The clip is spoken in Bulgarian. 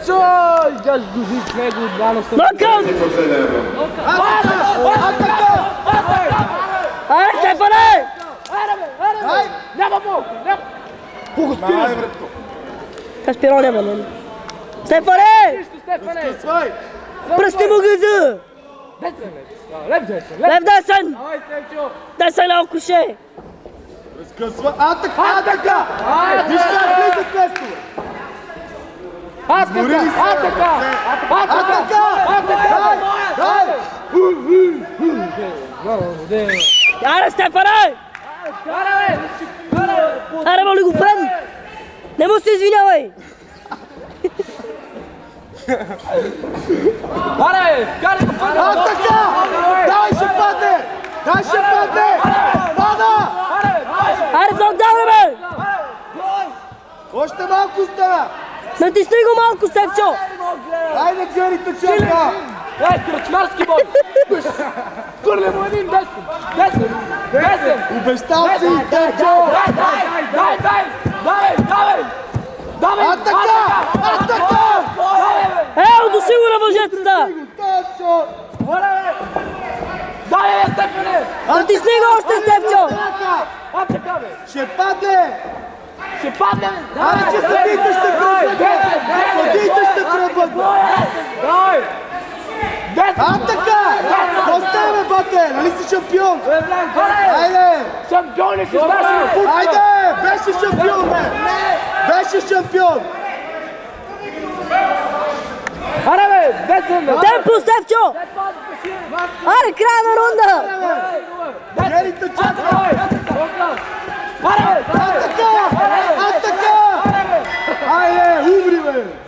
Стефчо! Идаш дори в него, Дано Стефчо. Нокаут! Аре, Стефане! Аре, няма болко, няма. Пуго спираш. Каспиро няма, нали? Стефане! Нищо, Стефане. Пръсти му гъза! Лев десен. Лев десен! Ай, Стефчо. Десен на окуше! Разкъсва. Атака! Виж как влизат лестове! Атака! Аре, Стефане! Аре, моли го, френ! Не му се извинявай! Аре, вкарай го фън! Атака! Дай, ще падне! Дай, ще падне! Пада! Аре, фронтале, бе! Още малко стана! Натисни го малко, Стефчо! Айде, Герите, чака! Кръчмарски бой! Хвърля му един десен! Обещал си, Стефчо! Давай! Атака! Ел, до сигура въжетата! Стефчо! Давай, Стефане! Натисни го още, Стефчо! Атака, бе! Ще падне! Ще падне! Ами, че съдиите ще кръпват! Съдиите ще кръпват! Атака! Оставя, бе, бате! Нали си шампион? Айде! Шампиони си ставаш! Айде! Беше шампион, бе! Беше шампион! Аре, бе! Десен! Темпо, Стефчо! Аре, края на рунда! Герите, чака! Аре, бе! Атака! Атака! Айде, умри, бе!